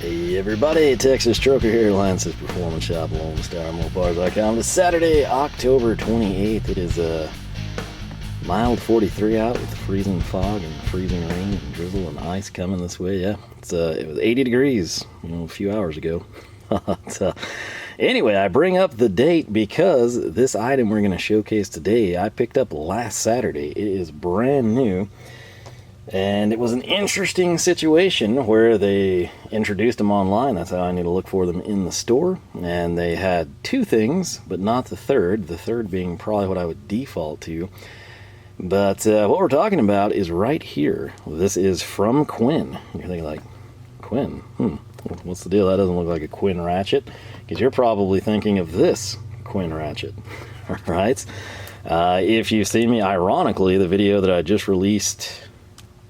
Hey everybody, Texas Trucker here, Lance's Performance Shop, Lone Star Mopars.com. It's Saturday, October 28th. It is a mild 43 out with freezing fog and freezing rain and drizzle and ice coming this way. Yeah, it was 80 degrees, a few hours ago. Anyway, I bring up the date because this item we're going to showcase today, I picked up last Saturday. It is brand new. And it was an interesting situation where they introduced them online. That's how I need to look for them in the store. And they had two things, but not the third. The third being probably what I would default to. But what we're talking about is right here. This is from Quinn. You're thinking like, Quinn? What's the deal? That doesn't look like a Quinn Ratchet. Because you're probably thinking of this Quinn Ratchet. All right? If you've seen me, ironically, the video that I just released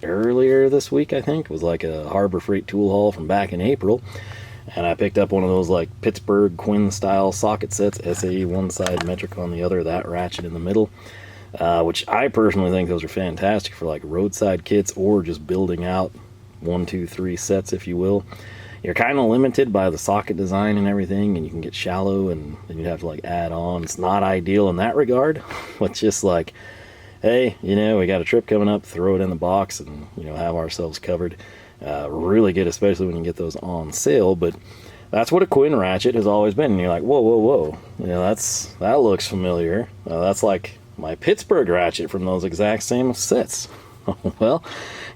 earlier this week, I think, was like a Harbor Freight tool haul from back in April, and I picked up one of those like Pittsburgh Quinn style socket sets, SAE one side, metric on the other, that ratchet in the middle, which I personally think those are fantastic for like roadside kits or just building out 1, 2, 3 sets, if you will. You're kind of limited by the socket design and everything, and you can get shallow and then you'd have to like add on. It's not ideal in that regard, but just like, hey, we got a trip coming up, throw it in the box and, have ourselves covered. Really good, especially when you get those on sale. But that's what a Quinn Ratchet has always been. And you're like, whoa. That looks familiar. That's like my Pittsburgh Ratchet from those exact same sets. Well,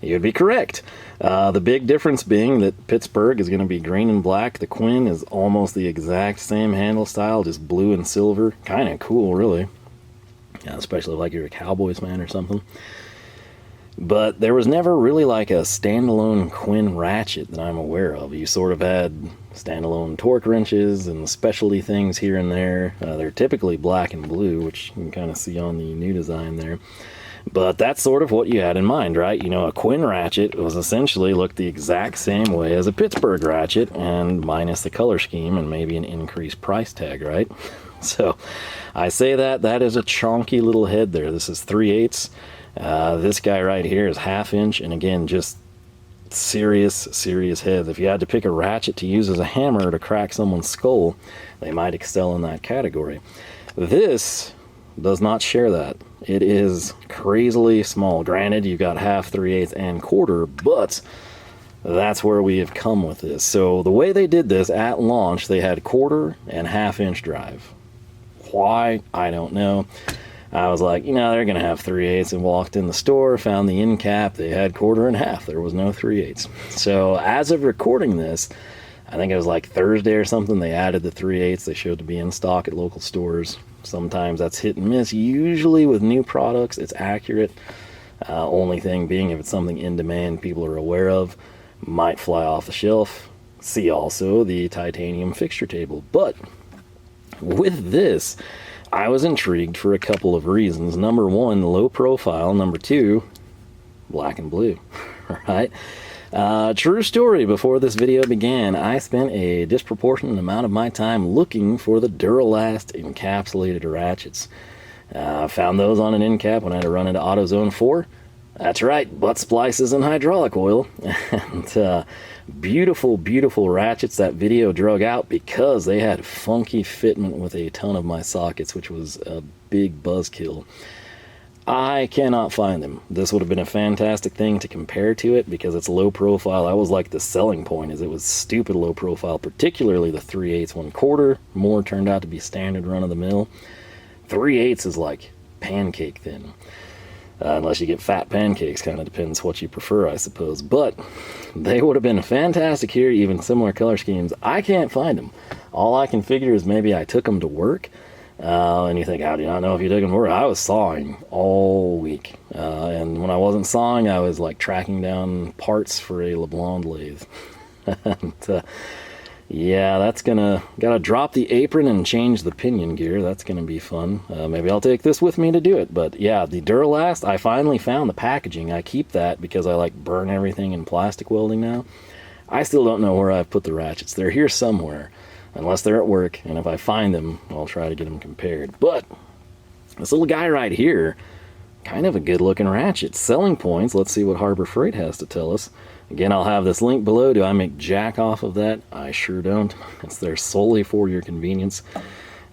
you'd be correct. The big difference being that Pittsburgh is going to be green and black. The Quinn is almost the exact same handle style, just blue and silver. Kind of cool, really. Yeah, especially like you're a Cowboys fan or something. But there was never really like a standalone Quinn Ratchet that I'm aware of. You sort of had standalone torque wrenches and specialty things here and there. They're typically black and blue, which you can kind of see on the new design there. But that's sort of what you had in mind, right? A Quinn Ratchet was essentially looked the exact same way as a Pittsburgh Ratchet, and minus the color scheme and maybe an increased price tag, right? So I say that is a chonky little head there. This is 3/8. This guy right here is 1/2 inch, and again, just serious heads. If you had to pick a ratchet to use as a hammer to crack someone's skull, they might excel in that category. This does not share that. It is crazily small. Granted, you've got 1/2, 3/8, and 1/4, but that's where we have come with this. So the way they did this at launch, they had 1/4 and 1/2 inch drive. Why? I don't know. I was like, they're going to have 3/8, and walked in the store, found the end cap. They had 1/4 and 1/2. There was no 3/8. So as of recording this, I think it was like Thursday or something, they added the 3/8. They showed to be in stock at local stores. Sometimes that's hit and miss. Usually with new products, it's accurate. Only thing being, if it's something in demand people are aware of, might fly off the shelf. See also the titanium fixture table. But with this, I was intrigued for a couple of reasons. Number one, low profile. Number two, black and blue. Right? True story, before this video began, I spent a disproportionate amount of my time looking for the Duralast encapsulated ratchets. Found those on an end cap when I had to run into AutoZone 4. That's right, butt splices and hydraulic oil. And beautiful ratchets. That video drug out because they had funky fitment with a ton of my sockets, which was a big buzzkill. I cannot find them. This would have been a fantastic thing to compare to it because it's low profile. That was like the selling point, is it was stupid low profile, particularly the 3/8, 1/4. More turned out to be standard run of the mill. 3/8 is like pancake thin. Unless you get fat pancakes, kind of depends what you prefer, I suppose. But they would have been fantastic here, even similar color schemes. I can't find them. All I can figure is maybe I took them to work. And you think, how do you not know if you took them to work? I was sawing all week. And when I wasn't sawing, I was like tracking down parts for a LeBlanc lathe. And, yeah, that's gotta drop the apron and change the pinion gear. That's gonna be fun. Maybe I'll take this with me to do it. But yeah, the Duralast, I finally found the packaging. I keep that because I like burn everything in plastic welding now. I still don't know where I've put the ratchets. They're here somewhere, unless they're at work. And if I find them, I'll try to get them compared. But this little guy right here, kind of a good looking ratchet. Selling points, let's see what Harbor Freight has to tell us. Again, I'll have this link below. Do I make jack off of that? I sure don't. It's there solely for your convenience.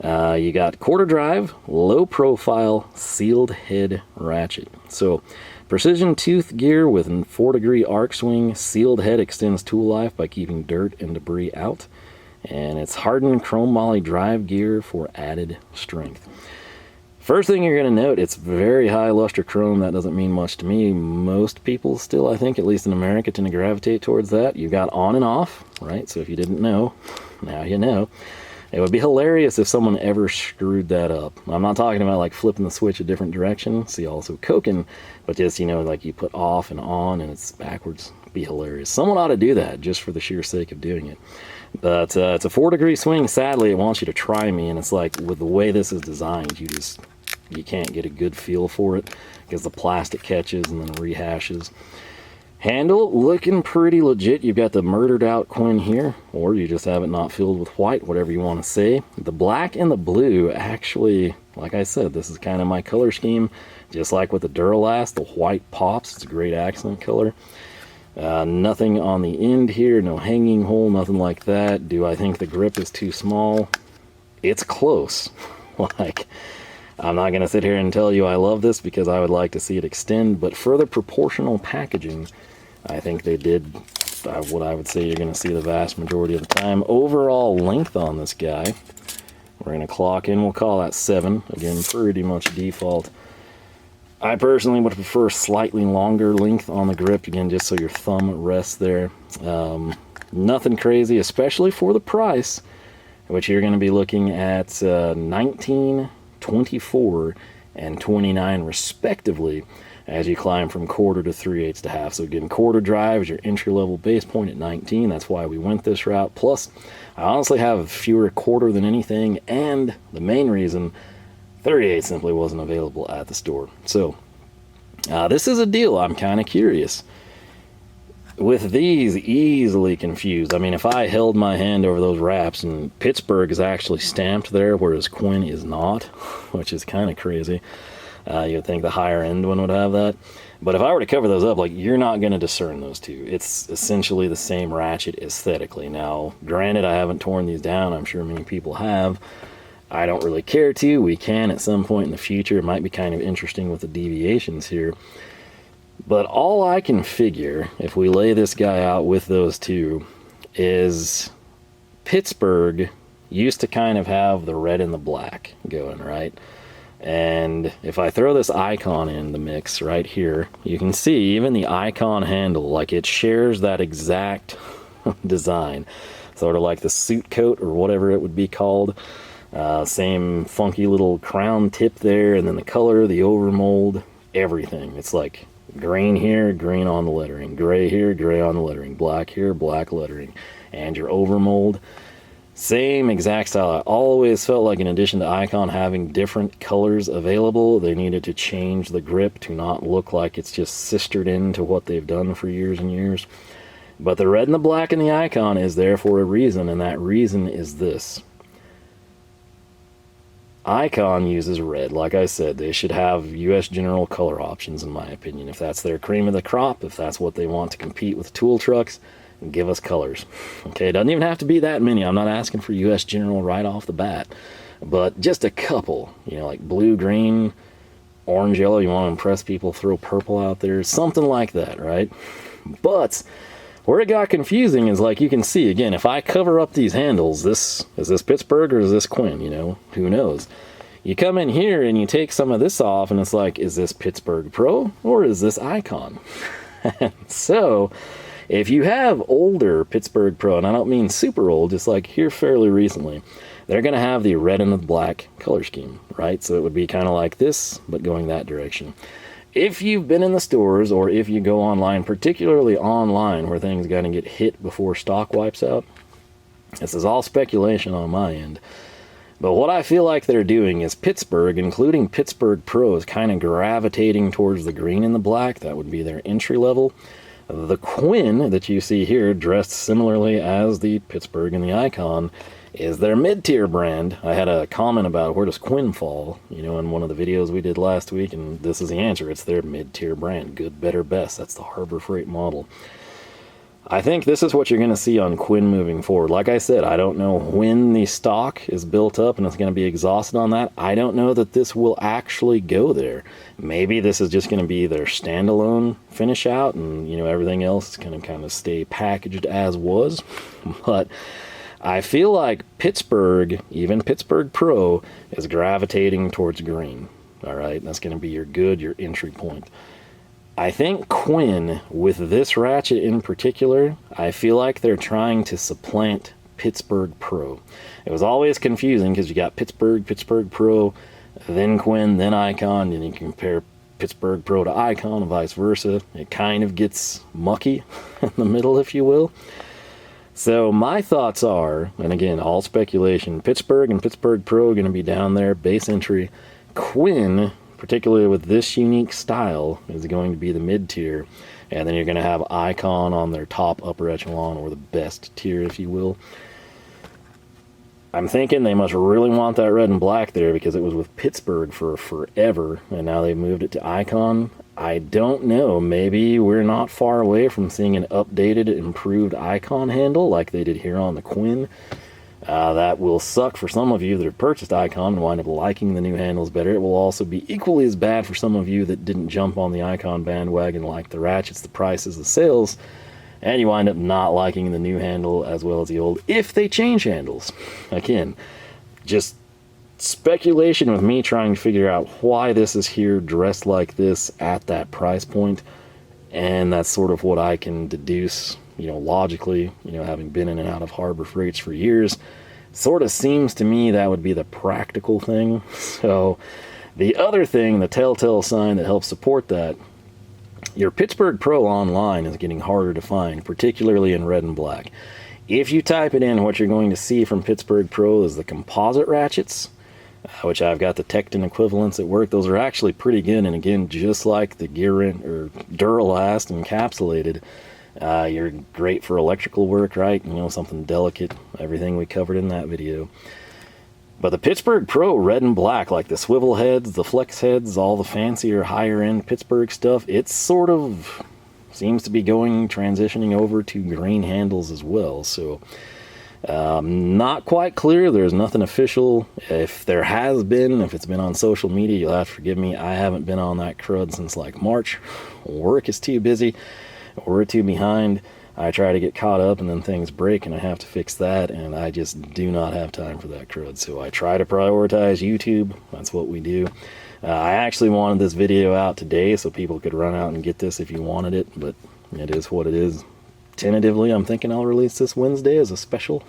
You got quarter drive, low profile, sealed head ratchet. So precision tooth gear with a 4-degree arc swing. Sealed head extends tool life by keeping dirt and debris out. And it's hardened chrome moly drive gear for added strength. First thing you're going to note, it's very high luster chrome. That doesn't mean much to me. Most people still, I think, at least in America, tend to gravitate towards that. You got on and off, right? So if you didn't know, now you know. It would be hilarious if someone ever screwed that up. I'm not talking about like flipping the switch a different direction. See also Koken, but just, you know, like you put off and on and it's backwards. It'd be hilarious. Someone ought to do that just for the sheer sake of doing it. But it's a 4-degree swing. Sadly, it wants you to try me, and it's like with the way this is designed, you can't get a good feel for it because the plastic catches and then rehashes. Handle looking pretty legit. You've got the murdered out Quinn here, or you just have it not filled with white, whatever you want to say. The black and the blue, actually, like I said, this is kind of my color scheme. Just like with the Duralast, the white pops. It's a great accent color. Nothing on the end here, no hanging hole, nothing like that. Do I think the grip is too small? It's close. Like, I'm not going to sit here and tell you I love this because I would like to see it extend, but for the proportional packaging, I think they did what I would say you're going to see the vast majority of the time. Overall length on this guy, we're going to clock in, we'll call that 7. Again, pretty much default. I personally would prefer slightly longer length on the grip, again, just so your thumb rests there. Nothing crazy, especially for the price, which you're going to be looking at $19, $24, and $29 respectively as you climb from quarter to 3/8 to half. So again, quarter drive is your entry-level base point at 19. That's why we went this route. Plus, I honestly have fewer quarter than anything, and the main reason, 38 simply wasn't available at the store. So this is a deal. I'm kind of curious. With these, easily confused. I mean, if I held my hand over those wraps, and Pittsburgh is actually stamped there, whereas Quinn is not, which is kind of crazy. You'd think the higher end one would have that. But if I were to cover those up, like, you're not going to discern those two. It's essentially the same ratchet aesthetically. Now, granted, I haven't torn these down. I'm sure many people have. I don't really care to. We can at some point in the future. It might be kind of interesting with the deviations here. But all I can figure, if we lay this guy out with those two, is Pittsburgh used to kind of have the red and the black going, right? And if I throw this icon in the mix right here, you can see even the icon handle, like it shares that exact design. Sort of like the suit coat or whatever it would be called. Same funky little crown tip there, and then the color, the overmold, everything. It's like green here, green on the lettering, gray here, gray on the lettering, black here, black lettering, and your overmold, same exact style. I always felt like in addition to icon having different colors available, they needed to change the grip to not look like it's just sistered into what they've done for years and years. But the red and the black in the icon is there for a reason, and that reason is this. Icon uses red. Like I said, they should have US General color options, in my opinion. If that's their cream of the crop, if that's what they want to compete with tool trucks, give us colors. Okay, it doesn't even have to be that many. I'm not asking for US General right off the bat, but just a couple, you know, like blue, green, orange, yellow. You want to impress people, throw purple out there, something like that, right? But where it got confusing is, like, you can see again, if I cover up these handles, is this Pittsburgh or is this Quinn? You know, who knows? You come in here and you take some of this off and it's like, is this Pittsburgh Pro or is this Icon? So if you have older Pittsburgh Pro, and I don't mean super old, just like here fairly recently, they're going to have the red and the black color scheme, right? So it would be kind of like this, but going that direction. If you've been in the stores, or if you go online, particularly online where things got to get hit before stock wipes out, this is all speculation on my end. But what I feel like they're doing is Pittsburgh, including Pittsburgh Pro, is kind of gravitating towards the green and the black. That would be their entry level. The Quinn that you see here, dressed similarly as the Pittsburgh and the Icon, is their mid-tier brand. I had a comment about where does Quinn fall, you know, in one of the videos we did last week, and this is the answer. It's their mid-tier brand. Good, better, best. That's the Harbor Freight model. I think this is what you're going to see on Quinn moving forward. Like I said, I don't know when the stock is built up and it's going to be exhausted on that. I don't know that this will actually go there. Maybe this is just going to be their standalone finish out, and, you know, everything else is going to kind of stay packaged as was. But I feel like Pittsburgh, even Pittsburgh Pro, is gravitating towards green. All right, that's going to be your entry point. I think Quinn, with this ratchet in particular, I feel like they're trying to supplant Pittsburgh Pro. It was always confusing because you got Pittsburgh Pro, then Quinn, then Icon, and you compare Pittsburgh Pro to Icon and vice versa. It kind of gets mucky in the middle, if you will. So my thoughts are, and again, all speculation, Pittsburgh and Pittsburgh Pro are going to be down there, base entry. Quinn, particularly with this unique style, is going to be the mid-tier, and then you're going to have Icon on their top upper echelon, or the best tier, if you will. I'm thinking they must really want that red and black there, because it was with Pittsburgh for forever, and now they've moved it to Icon. I don't know, maybe we're not far away from seeing an updated, improved Icon handle like they did here on the Quinn. That will suck for some of you that have purchased Icon and wind up liking the new handles better. It will also be equally as bad for some of you that didn't jump on the Icon bandwagon, like the ratchets, the prices, the sales, and you wind up not liking the new handle as well as the old, if they change handles. Again, just speculation with me trying to figure out why this is here dressed like this at that price point, and that's sort of what I can deduce, you know, logically, you know, having been in and out of Harbor Freights for years. Sort of seems to me that would be the practical thing. So the other thing, the telltale sign that helps support that, your Pittsburgh Pro online is getting harder to find, particularly in red and black. If you type it in, what you're going to see from Pittsburgh Pro is the composite ratchets, which I've got the Tecton equivalents at work. Those are actually pretty good, and again, just like the Duralast encapsulated, you're great for electrical work, right? You know, something delicate, everything we covered in that video. But the Pittsburgh Pro red and black, like the swivel heads, the flex heads, all the fancier, higher end Pittsburgh stuff, it sort of seems to be transitioning over to green handles as well. So not quite clear. There's nothing official. If there has been, if it's been on social media, you'll have to forgive me. I haven't been on that crud since like March. Work is too busy. We're too behind. I try to get caught up and then things break and I have to fix that, and I just do not have time for that crud. So I try to prioritize YouTube. That's what we do. I actually wanted this video out today so people could run out and get this if you wanted it, but it is what it is. Tentatively, I'm thinking I'll release this Wednesday as a special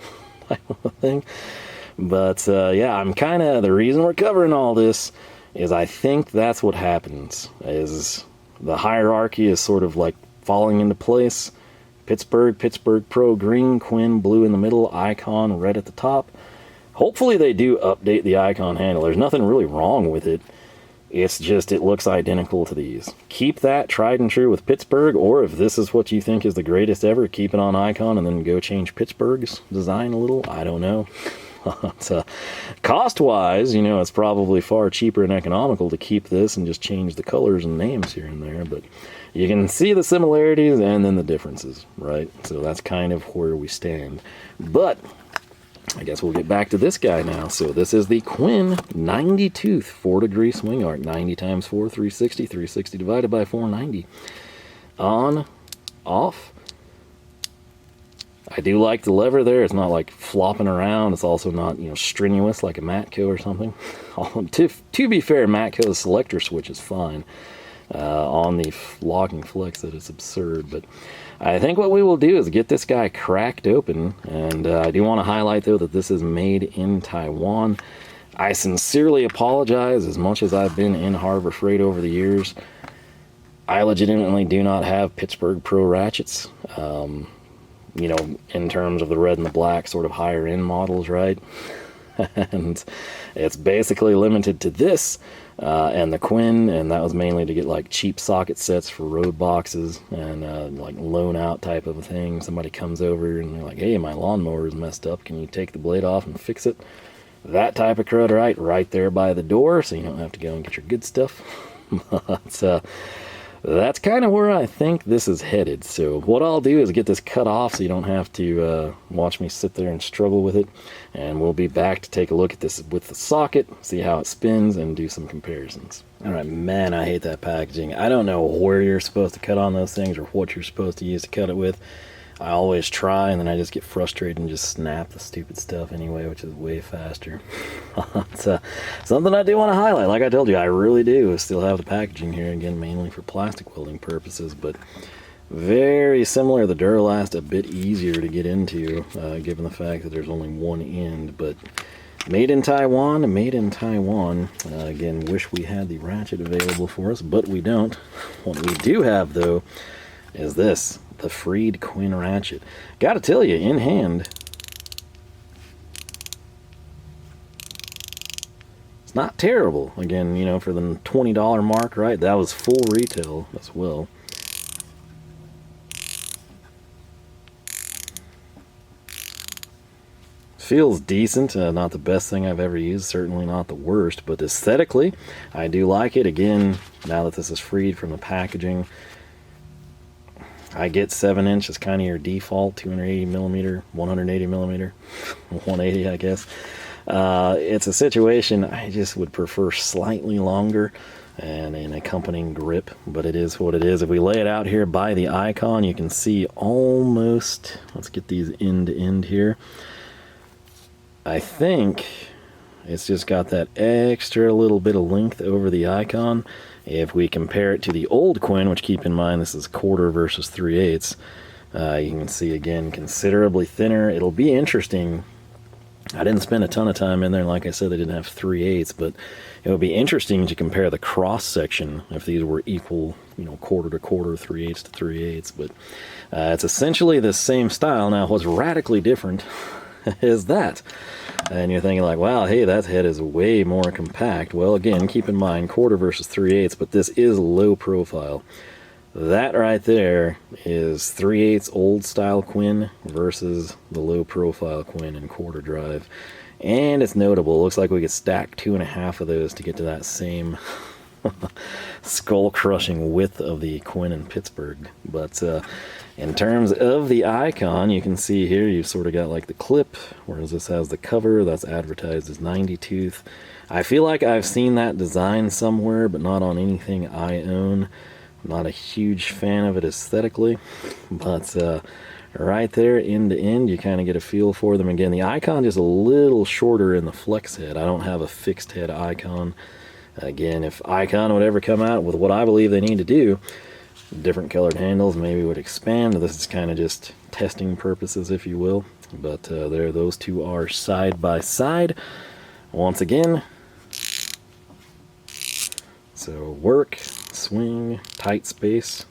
type of thing. But yeah, I'm kind of, the reason we're covering all this is I think that's what happens, is the hierarchy is sort of like falling into place. Pittsburgh Pro green, Quinn blue in the middle, Icon red at the top. Hopefully they do update the Icon handle. There's nothing really wrong with it. It's just, it looks identical to these. Keep that tried and true with Pittsburgh, or if this is what you think is the greatest ever, keep it on Icon and then go change Pittsburgh's design a little. I don't know. Cost-wise, you know, it's probably far cheaper and economical to keep this and just change the colors and names here and there, but you can see the similarities and then the differences, right? So that's kind of where we stand. But I guess we'll get back to this guy now. So this is the Quinn 90 tooth 4-degree swing arc, 90 times 4, 360, 360 divided by 490. On, off. I do like the lever there. It's not like flopping around. It's also not, you know, strenuous like a Matco or something. To be fair, Matco's selector switch is fine. On the locking flex, that is absurd. But I think what we will do is get this guy cracked open. And I do want to highlight, though, that this is made in Taiwan. I sincerely apologize. As much as I've been in Harbor Freight over the years, I legitimately do not have Pittsburgh Pro ratchets. You know, in terms of the red and the black sort of higher end models, right? And it's basically limited to this. and the Quinn, and that was mainly to get like cheap socket sets for road boxes and like loan out type of a thing. Somebody comes over and they're like, hey, my lawnmower is messed up, can you take the blade off and fix it? That type of crud, right there by the door, so you don't have to go and get your good stuff. But that's kind of where I think this is headed. So what I'll do is get this cut off so you don't have to watch me sit there and struggle with it. And we'll be back to take a look at this with the socket, see how it spins, and do some comparisons. Alright, man, I hate that packaging. I don't know where you're supposed to cut on those things or what you're supposed to use to cut it with. I always try, and then I just get frustrated and just snap the stupid stuff anyway, which is way faster. It's something I do want to highlight. Like I told you, I really do still have the packaging here, again, mainly for plastic welding purposes, but very similar. The Duralast, a bit easier to get into, given the fact that there's only one end, but made in Taiwan, made in Taiwan. Again, wish we had the ratchet available for us, but we don't. What we do have, though, is this. The freed Quinn ratchet. Gotta tell you, in hand, it's not terrible. Again, you know, for the $20 mark, right? That was full retail as well. Feels decent. Not the best thing I've ever used. Certainly not the worst. But aesthetically, I do like it. Again, now that this is freed from the packaging, I get 7" is kind of your default, 280 millimeter, 180 millimeter, 180 I guess. It's a situation I just would prefer slightly longer and an accompanying grip, but it is what it is. If we lay it out here by the icon, you can see almost, let's get these end to end here. I think it's just got that extra little bit of length over the icon. If we compare it to the old Quinn, which keep in mind this is 1/4 versus 3/8, you can see again considerably thinner. It'll be interesting. I didn't spend a ton of time in there, and like I said, they didn't have 3/8, but it would be interesting to compare the cross section if these were equal, you know, 1/4 to 1/4, 3/8 to 3/8. But it's essentially the same style. Now, what's radically different is that. And you're thinking like, wow, hey, that head is way more compact. Well, again, keep in mind 1/4 versus 3/8, but this is low profile. That right there is 3/8 old style Quinn versus the low profile Quinn in 1/4 drive. And it's notable. It looks like we could stack 2.5 of those to get to that same skull crushing width of the Quinn in Pittsburgh. But in terms of the icon, you can see here you've sort of got like the clip, whereas this has the cover that's advertised as 90 tooth. I feel like I've seen that design somewhere, but not on anything I own. I'm not a huge fan of it aesthetically, but right there end to end, you kind of get a feel for them. Again, the icon is a little shorter in the flex head. I don't have a fixed head icon. Again, if Icon would ever come out with what I believe they need to do, different colored handles maybe would expand. This is kind of just testing purposes, if you will. But there, those two are side by side. Once again, so work, swing, tight space.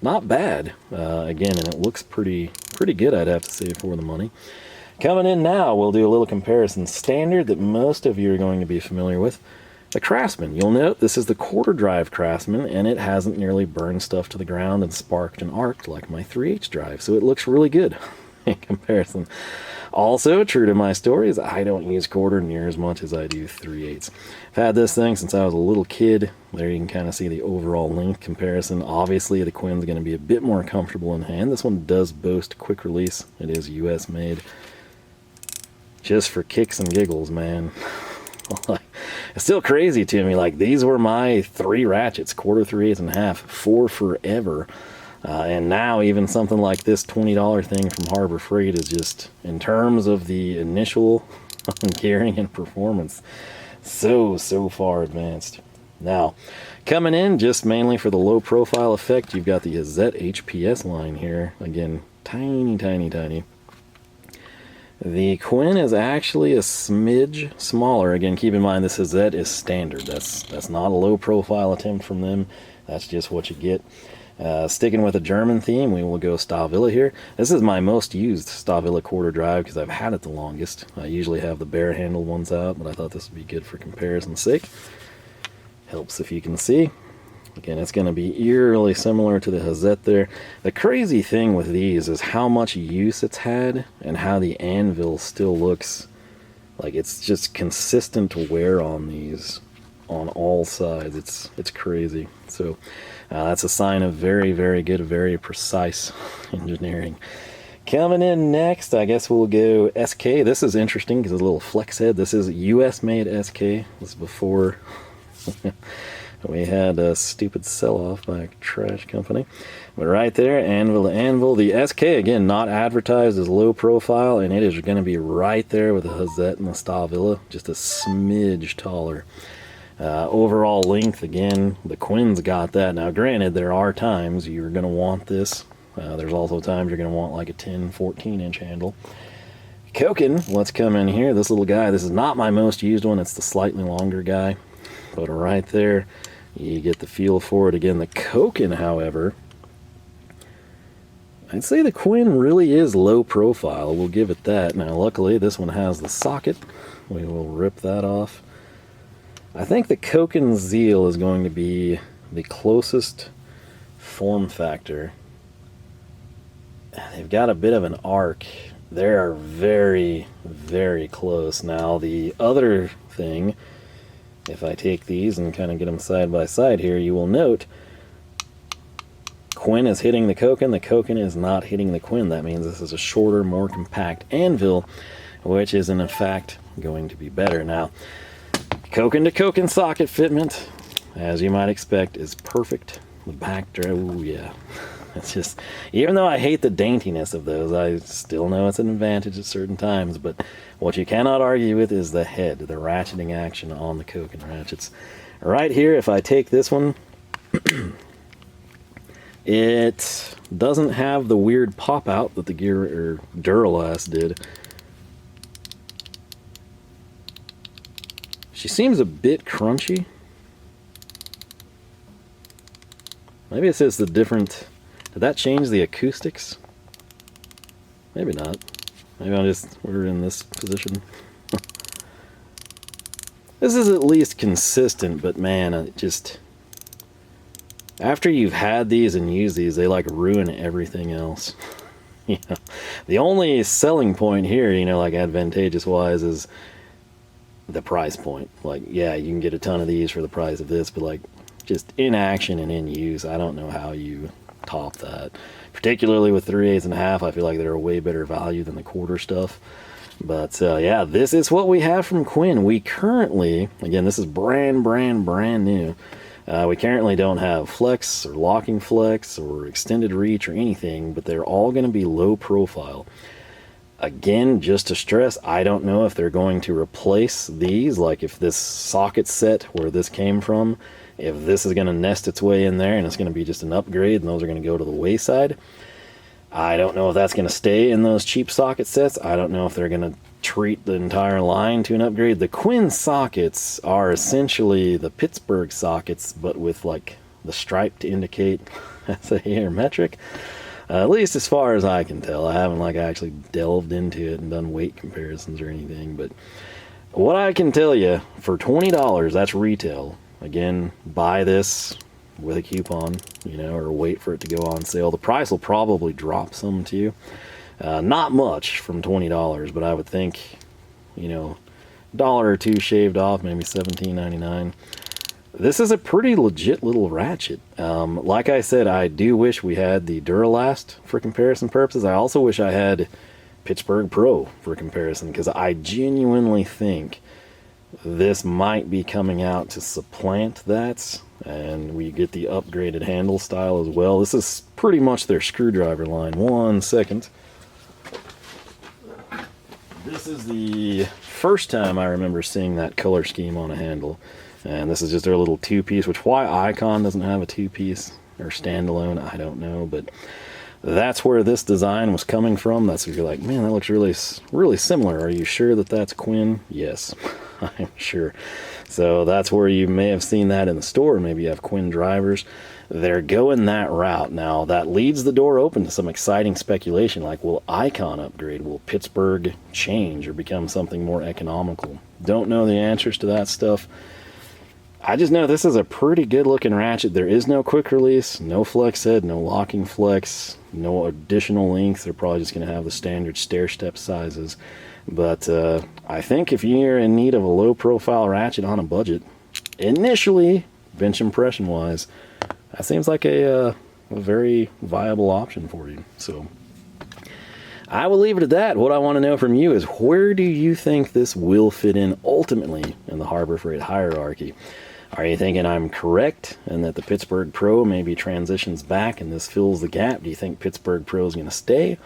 Not bad, again, and it looks pretty good, I'd have to say, for the money. Coming in now, we'll do a little comparison standard that most of you are going to be familiar with. The Craftsman. You'll note this is the 1/4 drive Craftsman, and it hasn't nearly burned stuff to the ground and sparked and arced like my 3/8 drive, so it looks really good in comparison. Also, true to my stories, I don't use 1/4 near as much as I do 3/8. I've had this thing since I was a little kid. There you can kind of see the overall length comparison. Obviously, the Quinn's going to be a bit more comfortable in hand. This one does boast quick release. It is US made. Just for kicks and giggles, man. It's still crazy to me. Like, these were my 3 ratchets, 1/4, 3/8, and 1/2 for forever. And now even something like this $20 thing from Harbor Freight is just, in terms of the initial gearing and performance, so far advanced. Now, coming in just mainly for the low profile effect, you've got the Hazet HPS line here. Again, tiny. The Quinn is actually a smidge smaller. Again, keep in mind this Hazet is standard. That's not a low profile attempt from them. That's just what you get. Sticking with a German theme, we will go Stahlwille here. This is my most used Stahlwille quarter drive because I've had it the longest. I usually have the bare handle ones out, but I thought this would be good for comparison's sake. Helps if you can see. Again, it's going to be eerily similar to the Hazet there. The crazy thing with these is how much use it's had and how the anvil still looks like it's just consistent wear on these on all sides. It's crazy. So that's a sign of very, very good, very precise engineering. Coming in next, I guess we'll go SK. This is interesting because it's a little flex head. This is US made SK. This is before we had a stupid sell-off by a trash company. But right there, anvil to anvil. The SK, again, not advertised as low profile, and it is going to be right there with the Hazet and the Stahlwille, just a smidge taller. Overall length, again, the Quinn's got that. Now, granted, there are times you're going to want this. There's also times you're going to want like a 10, 14-inch handle. Koken, let's come in here. This little guy, this is not my most used one. It's the slightly longer guy. But right there, you get the feel for it. Again, the Koken, however, I'd say the Quinn really is low profile. We'll give it that. Now, luckily, this one has the socket. We will rip that off. I think the Koken Zeal is going to be the closest form factor. They've got a bit of an arc. They are very, very close. Now, the other thing, if I take these and kind of get them side by side here, you will note Quinn is hitting the Koken is not hitting the Quinn. That means this is a shorter, more compact anvil, which is in effect going to be better. Now, Koken to Koken socket fitment, as you might expect, is perfect. The back drive, ooh yeah. It's just, even though I hate the daintiness of those, I still know it's an advantage at certain times, but what you cannot argue with is the head, the ratcheting action on the Koken ratchets. Right here, if I take this one, it doesn't have the weird pop out that the Duralast did. She seems a bit crunchy. Maybe it's just the different... Did that change the acoustics? Maybe not. Maybe we're in this position. This is at least consistent, but man, it just... After you've had these and used these, they like ruin everything else. You know, the only selling point here, you know, like advantageous wise, is the price point. Like, yeah, you can get a ton of these for the price of this, but like, just in action and in use, I don't know how you top that. Particularly with 3/8 and a half, I feel like they're a way better value than the quarter stuff. But yeah, this is what we have from Quinn. We currently, again, this is brand new. We currently don't have flex or locking flex or extended reach or anything, but they're all going to be low profile. Again, just to stress, I don't know if they're going to replace these, like if this socket set where this came from, if this is going to nest its way in there and it's going to be just an upgrade and those are going to go to the wayside. I don't know if that's going to stay in those cheap socket sets. I don't know if they're going to treat the entire line to an upgrade. The Quinn sockets are essentially the Pittsburgh sockets, but with like the stripe to indicate that's a hair metric. At least as far as I can tell. I haven't like actually delved into it and done weight comparisons or anything, but what I can tell you, for $20, that's retail. Again, buy this with a coupon, you know, or wait for it to go on sale. The price will probably drop some too. Not much from $20, but I would think, you know, $1 or $2 shaved off, maybe $17.99. This is a pretty legit little ratchet. Like I said, I do wish we had the Duralast for comparison purposes. I also wish I had Pittsburgh Pro for comparison, because I genuinely think this might be coming out to supplant that, and we get the upgraded handle style as well. This is pretty much their screwdriver line. 1 second. This is the first time I remember seeing that color scheme on a handle, and this is just their little two-piece, which why Icon doesn't have a two-piece or standalone, I don't know, but that's where this design was coming from. That's where you're like, man, that looks really similar. Are you sure that that's Quinn? Yes, I'm sure. So that's where you may have seen that in the store. Maybe you have Quinn drivers. they're going that route. Now, that leads the door open to some exciting speculation, like, will Icon upgrade? Will Pittsburgh change or become something more economical? Don't know the answers to that stuff. I just know this is a pretty good looking ratchet. There is no quick release, no flex head, no locking flex, no additional length. They're probably just going to have the standard stair step sizes. But I think if you're in need of a low profile ratchet on a budget, initially, bench impression wise, that seems like a very viable option for you. So I will leave it at that. What I want to know from you is, where do you think this will fit in ultimately in the Harbor Freight hierarchy? Are you thinking I'm correct and that the Pittsburgh Pro maybe transitions back and this fills the gap? Do you think Pittsburgh Pro is going to stay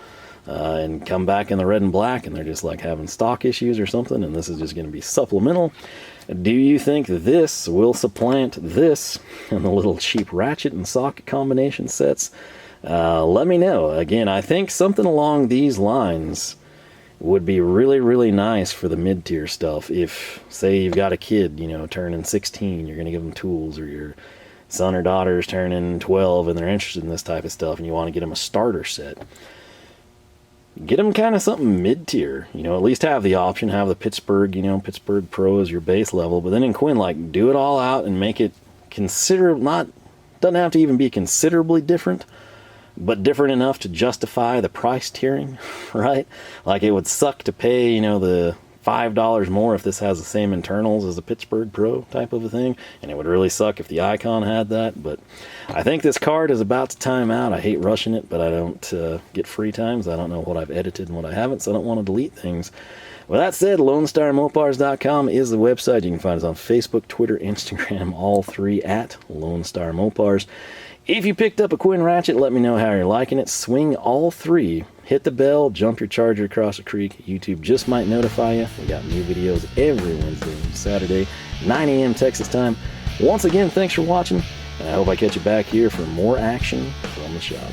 and come back in the red and black and they're just like having stock issues or something and this is just going to be supplemental? Do you think this will supplant this and the little cheap ratchet and socket combination sets? Let me know. Again, I think something along these lines would be really, really nice for the mid-tier stuff. If, say, you've got a kid, you know, turning 16, you're going to give them tools, or your son or daughter's turning 12 and they're interested in this type of stuff and you want to get them a starter set. Get them kind of something mid-tier, you know, at least have the option, have the Pittsburgh, you know, Pittsburgh Pro as your base level, but then in Quinn, like, do it all out and make it doesn't have to even be considerably different, but different enough to justify the price tiering, right? Like, it would suck to pay, you know, the $5 more if this has the same internals as a Pittsburgh Pro type of a thing, and it would really suck if the Icon had that. But I think this card is about to time out. I hate rushing it, but I don't get free times. I don't know what I've edited and what I haven't, so I don't want to delete things. With that said, LoneStarMopars.com is the website. You can find us on Facebook, Twitter, Instagram, all three at Lone Star Mopars. If you picked up a Quinn Ratchet, let me know how you're liking it. Swing all three. Hit the bell. Jump your charger across the creek. YouTube just might notify you. We got new videos every Wednesday and Saturday, 9 a.m. Texas time. Once again, thanks for watching, and I hope I catch you back here for more action from the shop.